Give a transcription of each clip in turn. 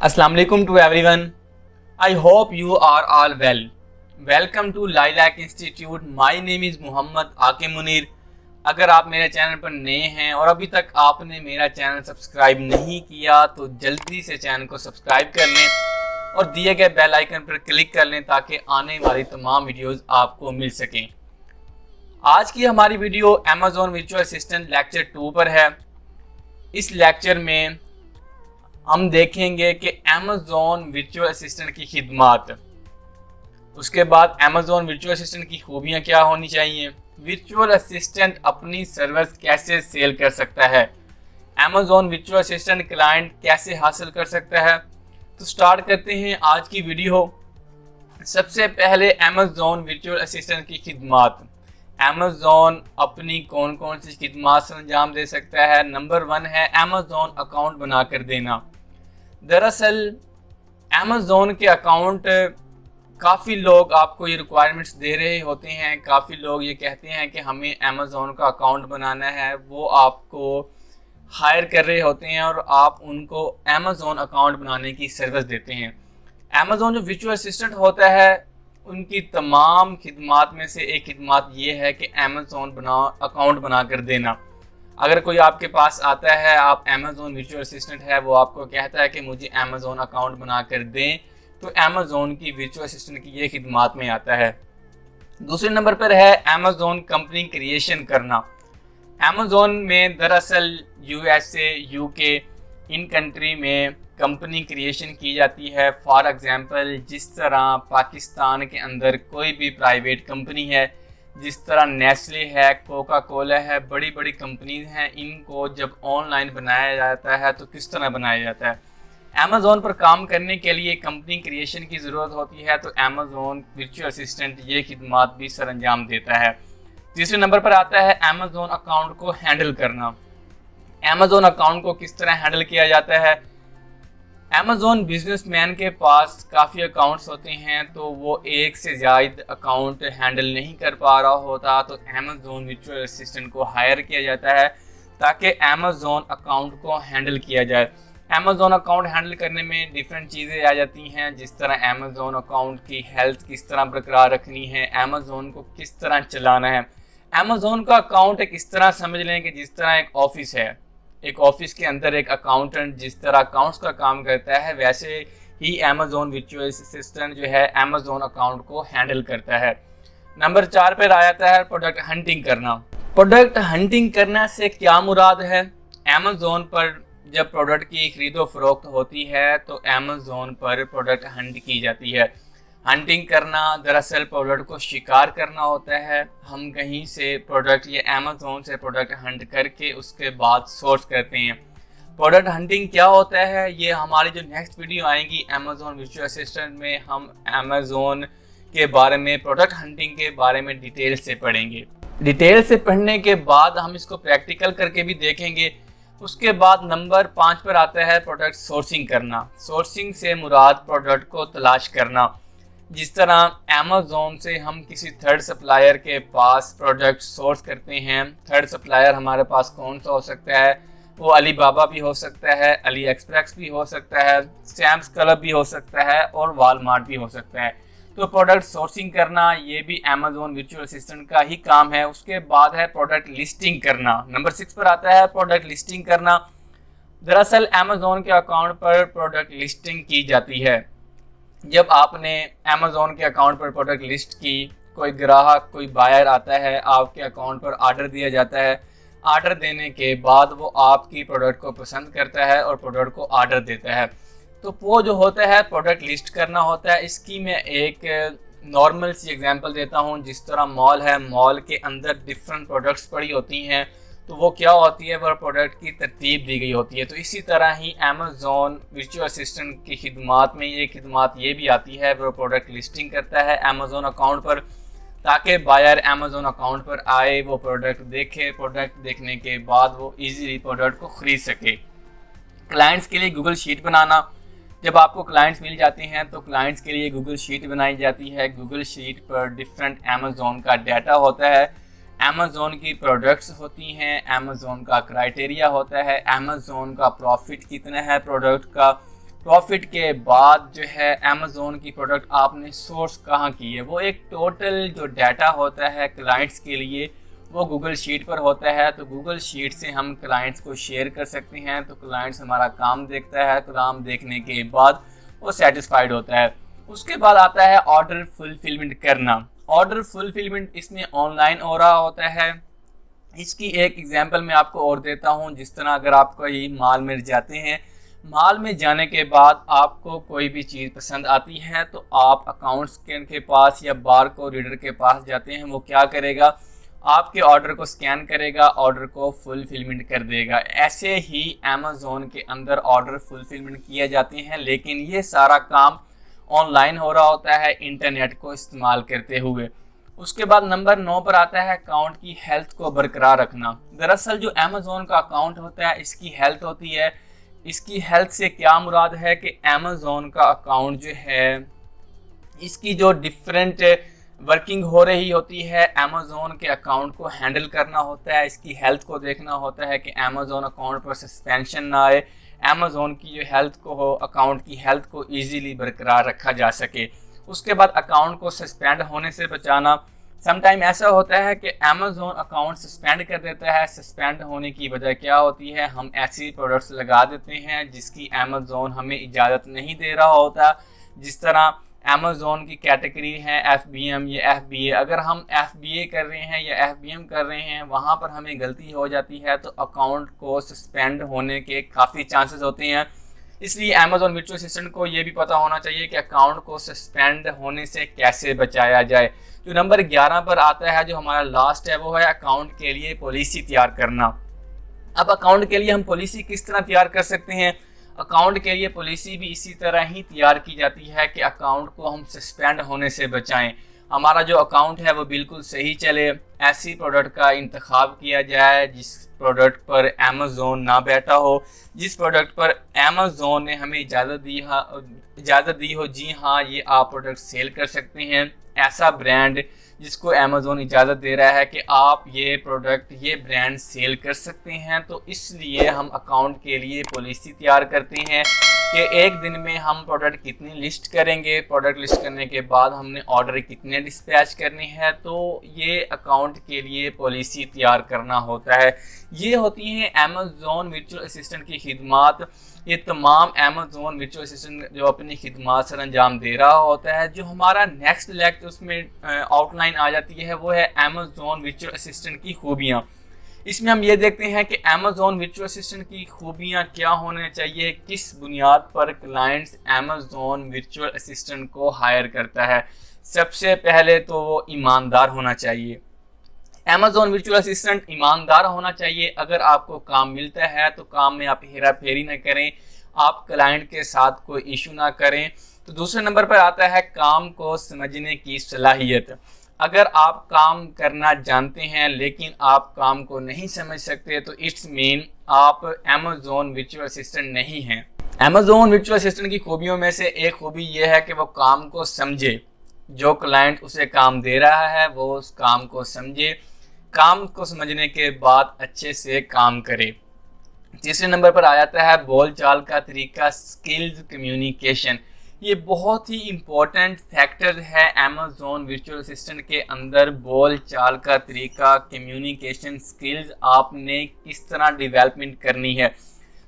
Assalamu alaikum to everyone. I hope you are all well. Welcome to Lilac Institute. My name is Muhammad Akim Munir. अगर आप मेरे channel पर नए हैं और अभी तक आपने मेरा चैनल सब्सक्राइब नहीं किया तो जल्दी से चैनल को सब्सक्राइब कर लें और दिए गए बेल आइकन पर क्लिक कर लें ताकि आने वाली तमाम वीडियोस आपको मिल सकें। आज की हमारी video Amazon virtual assistant lecture 2 पर है। इस लेक्चर में हम देखेंगे कि Amazon वर्चुअल असिस्टेंट की खिदमात, उसके बाद Amazon वर्चुअल असिस्टेंट की खूबियाँ क्या होनी चाहिए, वर्चुअल असिस्टेंट अपनी सर्विस कैसे सेल कर सकता है, Amazon वर्चुअल असिस्टेंट क्लाइंट कैसे हासिल कर सकता है। तो स्टार्ट करते हैं आज की वीडियो। सबसे पहले Amazon वर्चुअल असिस्टेंट की खिदमात। Amazon अपनी कौन कौन सी खिदमात से अंजाम दे सकता है। नंबर 1 है Amazon अकाउंट बनाकर देना। दरअसल Amazon के अकाउंट काफ़ी लोग आपको ये रिक्वायरमेंट्स दे रहे होते हैं। काफ़ी लोग ये कहते हैं कि हमें Amazon का अकाउंट बनाना है, वो आपको हायर कर रहे होते हैं और आप उनको Amazon अकाउंट बनाने की सर्विस देते हैं। Amazon जो वर्चुअल असिस्टेंट होता है उनकी तमाम खिदमात में से एक खिदमात ये है कि Amazon अकाउंट बना कर देना। अगर कोई आपके पास आता है, आप Amazon वर्चुअल असिस्टेंट है, वो आपको कहता है कि मुझे Amazon अकाउंट बना कर दें, तो Amazon की वर्चुअल असिस्टेंट की ये खिदमात में आता है। दूसरे नंबर पर है Amazon कंपनी क्रिएशन करना। Amazon में दरअसल USA, UK इन कंट्री में कंपनी क्रिएशन की जाती है। फॉर एग्जांपल, जिस तरह पाकिस्तान के अंदर कोई भी प्राइवेट कंपनी है, जिस तरह नेस्ले है, कोका कोला है, बड़ी बड़ी कंपनीज हैं, इनको जब ऑनलाइन बनाया जाता है तो किस तरह बनाया जाता है। Amazon पर काम करने के लिए कंपनी क्रिएशन की ज़रूरत होती है, तो Amazon वर्चुअल असिस्टेंट ये खिदमात भी सर अंजाम देता है। तीसरे नंबर पर आता है Amazon अकाउंट को हैंडल करना। Amazon अकाउंट को किस तरह हैंडल किया जाता है। Amazon बिजनेसमैन के पास काफ़ी अकाउंट्स होते हैं, तो वो एक से ज़्यादा अकाउंट हैंडल नहीं कर पा रहा होता, तो Amazon वर्चुअल असिस्टेंट को हायर किया जाता है ताकि Amazon अकाउंट को हैंडल किया जाए। Amazon अकाउंट हैंडल करने में डिफरेंट चीज़ें आ जाती हैं, जिस तरह Amazon अकाउंट की हेल्थ किस तरह बरकरार रखनी है, Amazon को किस तरह चलाना है। Amazon का अकाउंट एक इस तरह समझ लें कि जिस तरह एक ऑफिस है, एक ऑफिस के अंदर एक अकाउंटेंट जिस तरह अकाउंट्स का काम करता है, वैसे ही Amazon वर्चुअल असिस्टेंट जो है Amazon अकाउंट को हैंडल करता है। नंबर 4 पर आ जाता है प्रोडक्ट हंटिंग करना। प्रोडक्ट हंटिंग करना से क्या मुराद है। Amazon पर जब प्रोडक्ट की खरीदो फरोख्त होती है तो Amazon पर प्रोडक्ट हंट की जाती है। हंटिंग करना दरअसल प्रोडक्ट को शिकार करना होता है। हम कहीं से प्रोडक्ट या Amazon से प्रोडक्ट हंट करके उसके बाद सोर्स करते हैं। प्रोडक्ट हंटिंग क्या होता है, ये हमारी जो नेक्स्ट वीडियो आएगी Amazon वर्चुअल असिस्टेंट में हम Amazon के बारे में, प्रोडक्ट हंटिंग के बारे में डिटेल से पढ़ेंगे। डिटेल से पढ़ने के बाद हम इसको प्रैक्टिकल करके भी देखेंगे। उसके बाद नंबर 5 पर आता है प्रोडक्ट सोर्सिंग करना। सोर्सिंग से मुराद प्रोडक्ट को तलाश करना। जिस तरह Amazon से हम किसी थर्ड सप्लायर के पास प्रोडक्ट सोर्स करते हैं। थर्ड सप्लायर हमारे पास कौन सा हो सकता है, वो अलीबाबा भी हो सकता है, अली एक्सप्रेस भी हो सकता है, सैम्स क्लब भी हो सकता है और वॉलमार्ट भी हो सकता है। तो प्रोडक्ट सोर्सिंग करना ये भी Amazon वर्चुअल असिस्टेंट का ही काम है। उसके बाद है प्रोडक्ट लिस्टिंग करना। नंबर 6 पर आता है प्रोडक्ट लिस्टिंग करना। दरअसल Amazon के अकाउंट पर प्रोडक्ट लिस्टिंग की जाती है। जब आपने Amazon के अकाउंट पर प्रोडक्ट लिस्ट की, कोई ग्राहक, कोई बायर आता है, आपके अकाउंट पर आर्डर दिया जाता है। आर्डर देने के बाद वो आपकी प्रोडक्ट को पसंद करता है और प्रोडक्ट को आर्डर देता है, तो वो जो होता है प्रोडक्ट लिस्ट करना होता है। इसकी मैं एक नॉर्मल सी एग्जांपल देता हूँ। जिस तरह मॉल है, मॉल के अंदर डिफरेंट प्रोडक्ट्स पड़ी होती हैं, तो वो क्या होती है, वह प्रोडक्ट की तरतीब दी गई होती है। तो इसी तरह ही Amazon वर्चुअल असिस्टेंट की खिदमात में ये खिदमात ये भी आती है, वह प्रोडक्ट लिस्टिंग करता है Amazon अकाउंट पर ताकि बायर Amazon अकाउंट पर आए, वो प्रोडक्ट देखे, प्रोडक्ट देखने के बाद वो ईजीली प्रोडक्ट को ख़रीद सके। क्लाइंट्स के लिए गूगल शीट बनाना। जब आपको क्लाइंट्स मिल जाते हैं तो क्लाइंट्स के लिए गूगल शीट बनाई जाती है। गूगल शीट पर डिफरेंट Amazon का डाटा होता है, Amazon की प्रोडक्ट्स होती हैं, Amazon का क्राइटेरिया होता है, Amazon का प्रॉफिट कितना है प्रोडक्ट का, प्रॉफिट के बाद जो है अमेज़ोन की प्रोडक्ट आपने सोर्स कहाँ की है, वो एक टोटल जो डाटा होता है क्लाइंट्स के लिए वो गूगल शीट पर होता है। तो गूगल शीट से हम क्लाइंट्स को शेयर कर सकते हैं। तो क्लाइंट्स हमारा काम देखता है, काम देखने के बाद वो सेटिस्फाइड होता है। उसके बाद आता है ऑर्डर फुलफिलमेंट करना। ऑर्डर फुलफिलमेंट इसमें ऑनलाइन हो रहा होता है। इसकी एक एग्जांपल मैं आपको और देता हूँ। जिस तरह अगर आप कोई मॉल में जाते हैं, मॉल में जाने के बाद आपको कोई भी चीज़ पसंद आती है तो आप अकाउंट स्कैन के पास या बार को रीडर के पास जाते हैं। वो क्या करेगा, आपके ऑर्डर को स्कैन करेगा, ऑर्डर को फुलफिलमेंट कर देगा। ऐसे ही अमेज़ोन के अंदर ऑर्डर फुलफिलमेंट किए जाते हैं, लेकिन ये सारा काम ऑनलाइन हो रहा होता है इंटरनेट को इस्तेमाल करते हुए। उसके बाद नंबर 9 पर आता है अकाउंट की हेल्थ को बरकरार रखना। दरअसल जो अमेज़ोन का अकाउंट होता है इसकी हेल्थ होती है। इसकी हेल्थ से क्या मुराद है कि अमेज़ोन का अकाउंट जो है इसकी जो डिफरेंट वर्किंग हो रही होती है, अमेज़ोन के अकाउंट को हैंडल करना होता है, इसकी हेल्थ को देखना होता है कि अमेज़ोन अकाउंट पर सस्पेंशन ना आए, अमेज़ोन की जो हेल्थ को हो, अकाउंट की हेल्थ को ईजीली बरकरार रखा जा सके। उसके बाद अकाउंट को सस्पेंड होने से बचाना। समटाइम ऐसा होता है कि अमेज़ोन अकाउंट सस्पेंड कर देता है। सस्पेंड होने की वजह क्या होती है, हम ऐसी प्रोडक्ट्स लगा देते हैं जिसकी अमेज़ोन हमें इजाज़त नहीं दे रहा होता। जिस तरह अमेज़ोन की कैटेगरी है FBM या FBA। अगर हम FBA कर रहे हैं या FBM कर रहे हैं, वहाँ पर हमें गलती हो जाती है तो अकाउंट को सस्पेंड होने के काफ़ी चांसेस होते हैं। इसलिए अमेज़ोन वर्चुअल असिस्टेंट को ये भी पता होना चाहिए कि अकाउंट को सस्पेंड होने से कैसे बचाया जाए। जो नंबर 11 पर आता है, जो हमारा लास्ट है, वो है अकाउंट के लिए पॉलिसी तैयार करना। अब अकाउंट के लिए हम पॉलिसी किस तरह तैयार कर सकते हैं? अकाउंट के लिए पॉलिसी भी इसी तरह ही तैयार की जाती है कि अकाउंट को हम सस्पेंड होने से बचाएं। हमारा जो अकाउंट है वो बिल्कुल सही चले। ऐसी प्रोडक्ट का इंतखाब किया जाए जिस प्रोडक्ट पर अमेज़ोन ना बैठा हो, जिस प्रोडक्ट पर अमेज़ोन ने हमें इजाज़त दी हो, जी हाँ ये आप प्रोडक्ट सेल कर सकते हैं। ऐसा ब्रांड जिसको अमेज़ोन इजाज़त दे रहा है कि आप ये प्रोडक्ट, ये ब्रांड सेल कर सकते हैं। तो इसलिए हम अकाउंट के लिए पॉलिसी तैयार करते हैं कि एक दिन में हम प्रोडक्ट कितनी लिस्ट करेंगे, प्रोडक्ट लिस्ट करने के बाद हमने ऑर्डर कितने डिस्पैच करने हैं। तो ये अकाउंट के लिए पॉलिसी तैयार करना होता है। ये होती हैं अमेज़ोन वर्चुअल असिस्टेंट की खिदमात। ये तमाम अमेज़ोन वर्चुअल असिस्टेंट जो अपनी खिदमात सर अंजाम दे रहा होता है। जो हमारा नेक्स्ट लेक्चर उसमें आउटलाइन आ जाती है वो है अमेज़ोन वर्चुअल असिस्टेंट की खूबियाँ। इसमें हम ये देखते हैं कि अमेज़ोन वर्चुअल असिस्टेंट की खूबियाँ क्या होने चाहिए, किस बुनियाद पर क्लाइंट्स अमेज़ोन वर्चुअल असिस्टेंट को हायर करता है। सबसे पहले तो वो ईमानदार होना चाहिए। अमेज़ोन वर्चुअल असिस्टेंट ईमानदार होना चाहिए। अगर आपको काम मिलता है तो काम में आप हेरा फेरी ना करें, आप क्लाइंट के साथ कोई इशू ना करें। तो दूसरे नंबर पर आता है काम को समझने की सलाहियत। अगर आप काम करना जानते हैं लेकिन आप काम को नहीं समझ सकते तो इट्स मीन आप अमेज़ोन वर्चुअल असिस्टेंट नहीं हैं। अमेज़ोन वर्चुअल असिस्टेंट की खूबियों में से एक खूबी यह है कि वो काम को समझे। जो क्लाइंट उसे काम दे रहा है वो उस काम को समझे, काम को समझने के बाद अच्छे से काम करे। तीसरे नंबर पर आ जाता है बोलचाल का तरीका, स्किल्स कम्युनिकेशन। ये बहुत ही इम्पोर्टेंट फैक्टर है अमेज़ोन वर्चुअल असिस्टेंट के अंदर। बोलचाल का तरीका, कम्युनिकेशन स्किल्स आपने किस तरह डेवलपमेंट करनी है।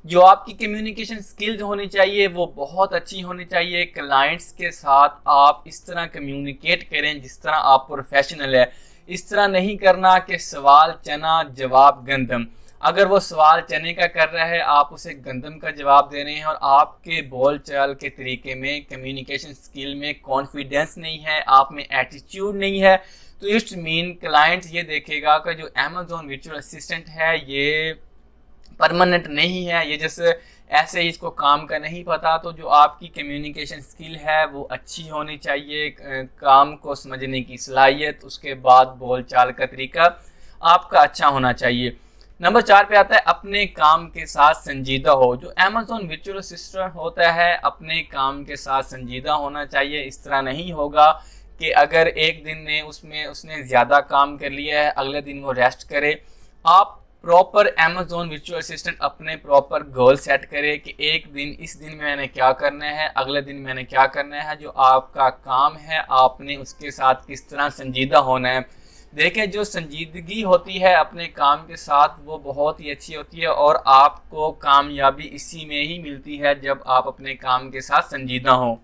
जो आपकी कम्युनिकेशन स्किल्स होनी चाहिए वो बहुत अच्छी होनी चाहिए। क्लाइंट्स के साथ आप इस तरह कम्युनिकेट करें जिस तरह आप प्रोफेशनल है। इस तरह नहीं करना कि सवाल चना जवाब गंदम। अगर वो सवाल चने का कर रहा है, आप उसे गंदम का जवाब दे रहे हैं और आपके बोलचाल के तरीके में, कम्युनिकेशन स्किल में कॉन्फिडेंस नहीं है, आप में एटीट्यूड नहीं है, तो इट्स मीन क्लाइंट ये देखेगा कि जो अमेज़ोन वर्चुअल असिस्टेंट है ये परमानेंट नहीं है, ये जैसे ऐसे ही इसको काम का नहीं पता। तो जो आपकी कम्युनिकेशन स्किल है वो अच्छी होनी चाहिए, काम को समझने की सलाहियत, उसके बाद बोलचाल का तरीका आपका अच्छा होना चाहिए। नंबर 4 पे आता है अपने काम के साथ संजीदा हो। जो अमेज़ोन वर्चुअल असिस्टेंट होता है अपने काम के साथ संजीदा होना चाहिए। इस तरह नहीं होगा कि अगर एक दिन में उसने ज़्यादा काम कर लिया है, अगले दिन वो रेस्ट करे। आप प्रॉपर अमेजोन वर्चुअल असिस्टेंट अपने प्रॉपर गोल सेट करे कि एक दिन, इस दिन में मैंने क्या करना है, अगले दिन मैंने क्या करना है। जो आपका काम है आपने उसके साथ किस तरह संजीदा होना है। देखें, जो संजीदगी होती है अपने काम के साथ वो बहुत ही अच्छी होती है और आपको कामयाबी इसी में ही मिलती है जब आप अपने काम के साथ संजीदा हों।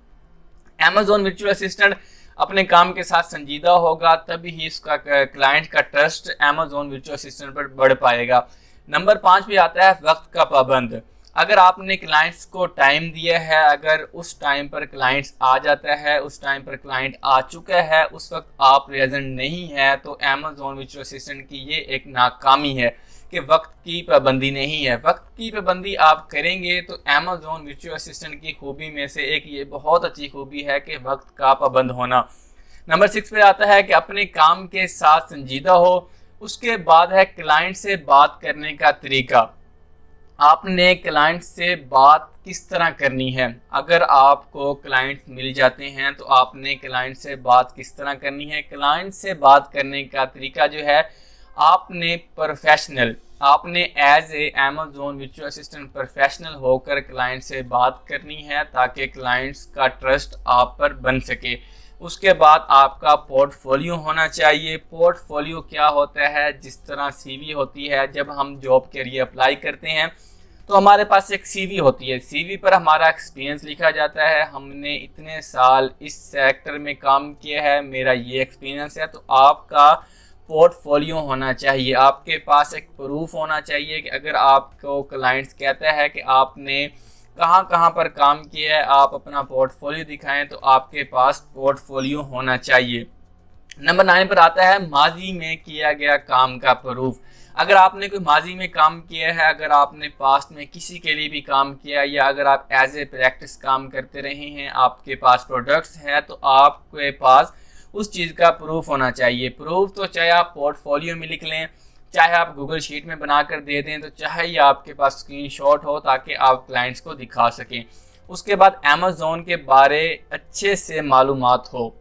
अमेजोन वर्चुअल असिस्टेंट अपने काम के साथ संजीदा होगा तभी ही उसका क्लाइंट का ट्रस्ट अमेजोन वर्चुअल असिस्टेंट पर बढ़ पाएगा। नंबर 5 पे आता है वक्त का पाबंद। अगर आपने क्लाइंट्स को टाइम दिया है, अगर उस टाइम पर क्लाइंट्स आ जाता है, उस टाइम पर क्लाइंट आ चुका है, उस वक्त आप प्रेजेंट नहीं है, तो अमेजोन वर्चुअल असिस्टेंट की ये एक नाकामी है कि वक्त की पाबंदी नहीं है। वक्त की पाबंदी आप करेंगे तो अमेजोन वर्चुअल असिस्टेंट की खूबी में से एक ये बहुत अच्छी खूबी है कि वक्त का पाबंद होना। नंबर 6 पे आता है कि अपने काम के साथ संजीदा हो। उसके बाद है क्लाइंट से बात करने का तरीका। आपने क्लाइंट से बात किस तरह करनी है। अगर आपको क्लाइंट मिल जाते हैं तो आपने क्लाइंट से बात किस तरह करनी है। क्लाइंट से बात करने का तरीका जो है आपने प्रोफेशनल, आपने as a Amazon virtual assistant professional होकर क्लाइंट से बात करनी है ताकि क्लाइंट्स का ट्रस्ट आप पर बन सके। उसके बाद आपका पोर्टफोलियो होना चाहिए। पोर्टफोलियो क्या होता है? जिस तरह सीवी होती है, जब हम जॉब के लिए अप्लाई करते हैं तो हमारे पास एक सीवी होती है। सीवी पर हमारा एक्सपीरियंस लिखा जाता है, हमने इतने साल इस सेक्टर में काम किया है, मेरा ये एक्सपीरियंस है। तो आपका पोर्टफोलियो होना चाहिए, आपके पास एक प्रूफ होना चाहिए कि अगर आपको क्लाइंट्स कहता है कि आपने कहाँ कहाँ पर काम किया है, आप अपना पोर्टफोलियो दिखाएं, तो आपके पास पोर्टफोलियो होना चाहिए। नंबर 9 पर आता है माजी में किया गया काम का प्रूफ। अगर आपने कोई माजी में काम किया है, अगर आपने पास्ट में किसी के लिए भी काम किया है, या अगर आप एज ए प्रैक्टिस काम करते रहे हैं, आपके पास प्रोडक्ट्स है, तो आपके पास उस चीज़ का प्रूफ होना चाहिए। प्रूफ तो चाहे आप पोर्टफोलियो में लिख लें, चाहे आप गूगल शीट में बनाकर दे दें, तो चाहे ये आपके पास स्क्रीनशॉट हो ताकि आप क्लाइंट्स को दिखा सकें। उसके बाद अमेजोन के बारे अच्छे से मालूमात हो।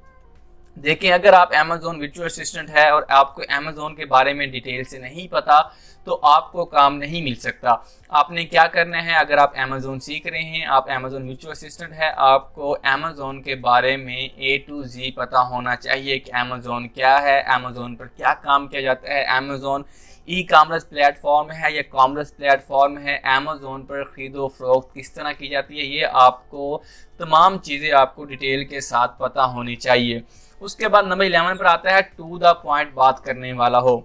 देखें, अगर आप अमेजोन वर्चुअल असिस्टेंट है और आपको अमेजोन के बारे में डिटेल से नहीं पता तो आपको काम नहीं मिल सकता। आपने क्या करना है, अगर आप अमेजोन सीख रहे हैं, आप अमेजोन वर्चुअल असिस्टेंट है, आपको अमेजोन के बारे में A to Z पता होना चाहिए कि अमेजोन क्या है, अमेजोन पर क्या काम किया जाता है, अमेजोन ई कॉमर्स प्लेटफॉर्म है या कॉमर्स प्लेटफॉर्म है, अमेजोन पर खरीदो फरोख्त किस तरह की जाती है, ये आपको तमाम चीज़ें आपको डिटेल के साथ पता होनी चाहिए। उसके बाद नंबर 11 पर आता है टू द पॉइंट बात करने वाला हो।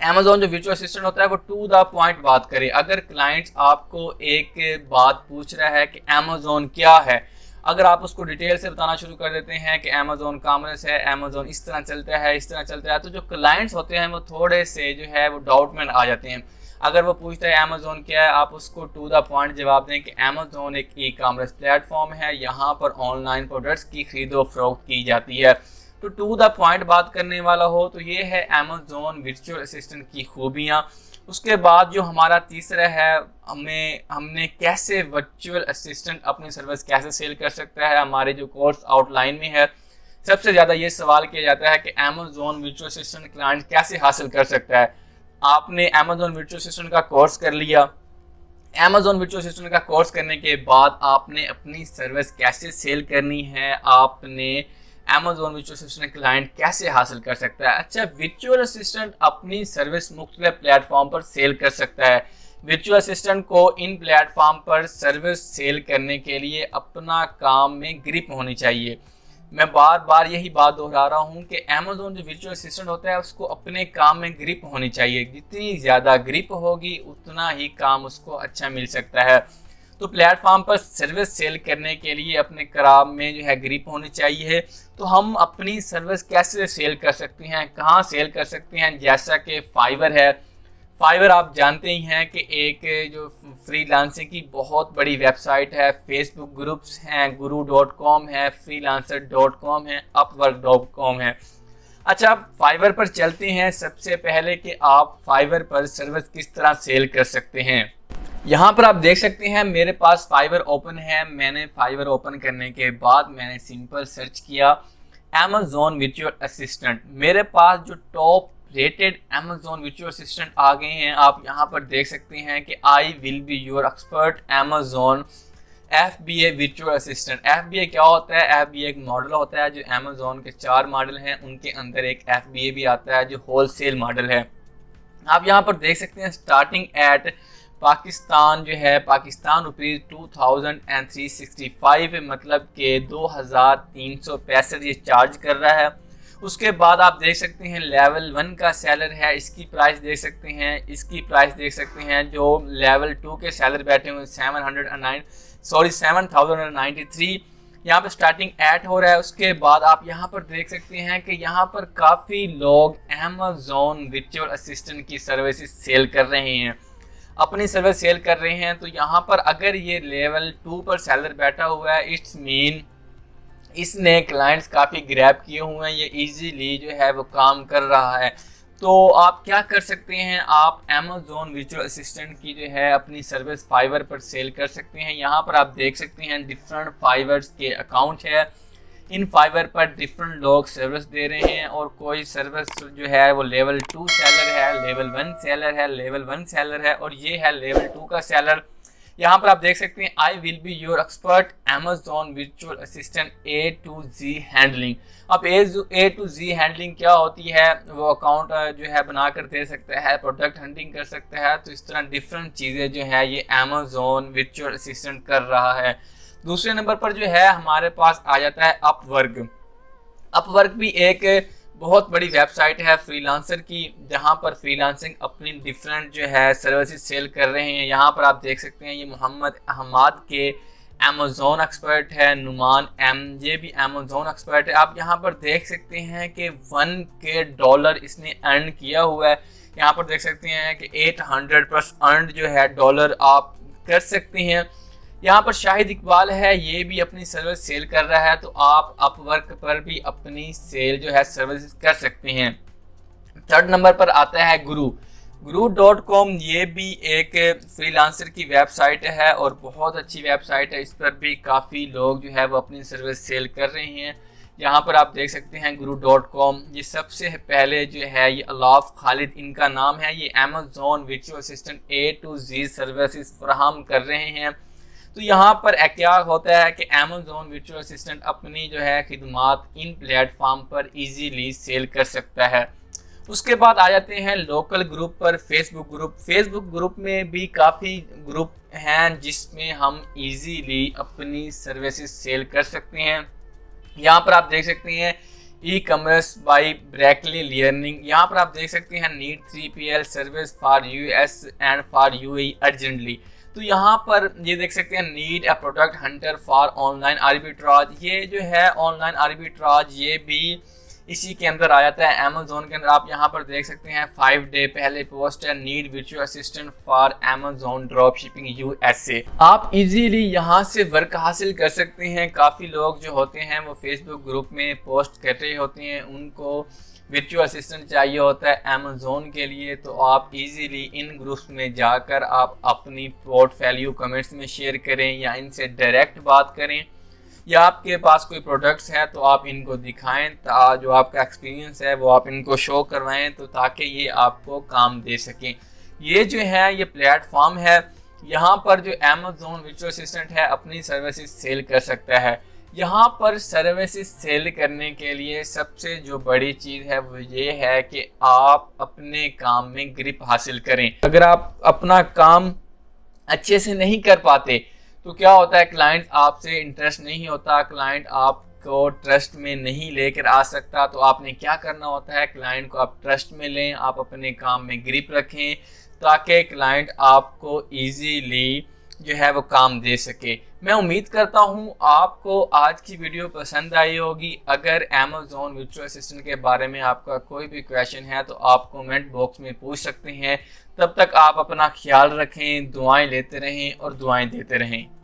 अमेजोन जो वर्चुअल असिस्टेंट होता है वो टू द पॉइंट बात करे। अगर क्लाइंट्स आपको एक बात पूछ रहा है कि अमेजोन क्या है, अगर आप उसको डिटेल से बताना शुरू कर देते हैं कि अमेजोन कॉमर्स है, अमेजोन इस तरह चलता है, इस तरह चलता है, तो जो क्लाइंट्स होते हैं वो थोड़े से जो है वो डाउट में आ जाते हैं। अगर वो पूछता है अमेजोन क्या है, आप उसको टू द पॉइंट जवाब दें कि अमेजोन एक ई कॉमर्स प्लेटफॉर्म है, यहाँ पर ऑनलाइन प्रोडक्ट्स की खरीदो फरोख्त की जाती है। तो टू द पॉइंट बात करने वाला हो, तो ये है अमेजोन वर्चुअल असिस्टेंट की खूबियाँ। उसके बाद जो हमारा तीसरा है, हमने कैसे वर्चुअल असिस्टेंट अपनी सर्विस कैसे सेल कर सकता है। हमारे जो कोर्स आउटलाइन में है सबसे ज़्यादा ये सवाल किया जाता है कि अमेजोन वर्चुअल असिस्टेंट क्लाइंट कैसे हासिल कर सकता है। आपने अमेजोन वर्चुअल असिस्टेंट का कोर्स कर लिया, अमेजोन वर्चुअल असिस्टेंट का कोर्स करने के बाद आपने अपनी सर्विस कैसे सेल करनी है, आपने अमेजोन वर्चुअल असिस्टेंट क्लाइंट कैसे हासिल कर सकता है। अच्छा, वर्चुअल असिस्टेंट अपनी सर्विस मुख्तलिफ प्लेटफॉर्म पर सेल कर सकता है। वर्चुअल असिस्टेंट को इन प्लेटफॉर्म पर सर्विस सेल करने के लिए अपना काम में ग्रिप होनी चाहिए। मैं बार बार यही बात दोहरा रहा हूँ कि अमेजोन जो वर्चुअल असिस्टेंट होता है उसको अपने काम में ग्रिप होनी चाहिए। जितनी ज़्यादा ग्रिप होगी उतना ही काम उसको अच्छा मिल सकता है। तो प्लेटफॉर्म पर सर्विस सेल करने के लिए अपने काम में जो है ग्रिप होनी चाहिए। तो हम अपनी सर्विस कैसे सेल कर सकते हैं, कहाँ सेल कर सकते हैं, जैसा कि फाइवर है। फाइवर आप जानते ही हैं कि एक जो फ्रीलांसिंग की बहुत बड़ी वेबसाइट है। फेसबुक ग्रुप्स हैं, guru.com है, freelancer.com है, upwork.com है। अच्छा, फाइवर पर चलते हैं सबसे पहले कि आप फाइवर पर सर्विस किस तरह सेल कर सकते हैं। यहाँ पर आप देख सकते हैं मेरे पास फाइवर ओपन है। मैंने फाइवर ओपन करने के बाद मैंने सिंपल सर्च किया अमेजोन वर्चुअल असिस्टेंट। मेरे पास जो top rated Amazon virtual assistant आ गए हैं। आप यहाँ पर देख सकते हैं कि I will be your expert Amazon FBA virtual assistant. FBA क्या होता है? FBA एक मॉडल होता है जो अमेजोन के 4 मॉडल हैं, उनके अंदर एक FBA भी आता है जो होलसेल मॉडल है। आप यहाँ पर देख सकते हैं स्टार्टिंग एट पाकिस्तान जो है पाकिस्तान रुपीज़ 2365, मतलब कि 2365 ये चार्ज कर रहा है। उसके बाद आप देख सकते हैं लेवल 1 का सेलर है, इसकी प्राइस देख सकते हैं, इसकी प्राइस देख सकते हैं। जो लेवल 2 के सेलर बैठे हुए 7093 यहाँ पर स्टार्टिंग ऐड हो रहा है। उसके बाद आप यहाँ पर देख सकते हैं कि यहाँ पर काफ़ी लोग अमेजोन वर्चुअल असिस्टेंट की सर्विसेज सेल कर रहे हैं, अपनी सर्विस सेल कर रहे हैं। तो यहाँ पर अगर ये लेवल 2 पर सेलर बैठा हुआ है, इट्स मीन इसने क्लाइंट्स काफ़ी ग्रैब किए हुए हैं, ये इजीली जो है वो काम कर रहा है। तो आप क्या कर सकते हैं, आप अमेजोन वर्चुअल असिस्टेंट की जो है अपनी सर्विस फाइवर पर सेल कर सकते हैं। यहाँ पर आप देख सकते हैं डिफरेंट फाइवर्स के अकाउंट है, इन फाइवर पर डिफरेंट लोग सर्विस दे रहे हैं और कोई सर्विस जो है वो लेवल 2 सेलर है, लेवल 1 सेलर है, लेवल 1 सेलर है और ये है लेवल 2 का सेलर। यहाँ पर आप देख सकते हैं आई will be your expert Amazon virtual assistant A to Z handling. अब A to Z हैंडलिंग क्या होती है? वो अकाउंट जो है बनाकर दे सकता है, प्रोडक्ट हंटिंग कर सकता है। तो इस तरह डिफरेंट चीज़ें जो है ये अमेजोन वर्चुअल असिस्टेंट कर रहा है। दूसरे नंबर पर जो है हमारे पास आ जाता है अपवर्क। अपवर्क भी एक बहुत बड़ी वेबसाइट है फ्रीलांसर की, जहां पर फ्रीलांसिंग अपनी डिफरेंट जो है सर्विसेज सेल कर रहे हैं। यहाँ पर आप देख सकते हैं ये मोहम्मद अहमद के अमेजोन एक्सपर्ट है, नुमान ये भी अमेजोन एक्सपर्ट है। आप यहाँ पर देख सकते हैं कि $1K इसने अर्न किया हुआ है। यहाँ पर देख सकते हैं कि 800+ अर्न जो है डॉलर आप कर सकते हैं। यहाँ पर शाहिद इकबाल है, ये भी अपनी सर्विस सेल कर रहा है। तो आप अपवर्क पर भी अपनी सेल जो है सर्विस कर सकते हैं। थर्ड नंबर पर आता है guru.com। ये भी एक फ्रीलांसर की वेबसाइट है और बहुत अच्छी वेबसाइट है। इस पर भी काफ़ी लोग जो है वो अपनी सर्विस सेल कर रहे हैं। यहाँ पर आप देख सकते हैं guru.com। ये सबसे पहले जो है ये अलाफ खालिद इनका नाम है, ये Amazon virtual assistant A to Z services फराहम कर रहे हैं। तो यहाँ पर क्या होता है कि अमेजोन वर्चुअल असिस्टेंट अपनी जो है खिदमात इन प्लेटफॉर्म पर इजीली सेल कर सकता है। उसके बाद आ जाते हैं लोकल ग्रुप पर। फेसबुक ग्रुप में भी काफ़ी ग्रुप हैं जिसमें हम इजीली अपनी सर्विसेज सेल कर सकते हैं। यहाँ पर आप देख सकते हैं ई-कॉमर्स बाय ब्रैकली लर्निंग। यहाँ पर आप देख सकते हैं need 3PL service for US and for UAE urgently. तो यहाँ पर ये देख सकते हैं need a product Hunter for online arbitrage. ये जो है ऑनलाइन आर्बिट्राज ये भी इसी के अंदर आ जाता है अमेजोन के अंदर। आप यहाँ पर देख सकते हैं 5 डे पहले पोस्ट है need virtual assistant for Amazon drop shipping USA। आप इजीली यहाँ से वर्क हासिल कर सकते हैं। काफ़ी लोग जो होते हैं वो फेसबुक ग्रुप में पोस्ट कर रहे होते हैं, उनको वर्चुअल असिस्टेंट चाहिए होता है अमेजोन के लिए। तो आप इजीली इन ग्रुप्स में जाकर आप अपनी पोर्टफोलियो कमेंट्स में शेयर करें या इनसे डायरेक्ट बात करें, या आपके पास कोई प्रोडक्ट्स हैं तो आप इनको दिखाएं, जो आपका एक्सपीरियंस है वो आप इनको शो करवाएं, तो ताकि ये आपको काम दे सकें। ये जो है ये प्लेटफॉर्म है, यहाँ पर जो अमेजोन वर्चुअल असिस्टेंट है अपनी सर्विसेज सेल कर सकता है। यहाँ पर सर्विसेज सेल करने के लिए सबसे जो बड़ी चीज़ है वो ये है कि आप अपने काम में ग्रिप हासिल करें। अगर आप अपना काम अच्छे से नहीं कर पाते तो क्या होता है, क्लाइंट आपसे इंटरेस्ट नहीं होता, क्लाइंट आपको ट्रस्ट में नहीं लेकर आ सकता। तो आपने क्या करना होता है, क्लाइंट को आप ट्रस्ट में लें, आप अपने काम में ग्रिप रखें ताकि क्लाइंट आपको इजीली जो है वो काम दे सके। मैं उम्मीद करता हूँ आपको आज की वीडियो पसंद आई होगी। अगर अमेजोन वर्चुअल असिस्टेंट के बारे में आपका कोई भी क्वेश्चन है तो आप कमेंट बॉक्स में पूछ सकते हैं। तब तक आप अपना ख्याल रखें, दुआएं लेते रहें और दुआएं देते रहें।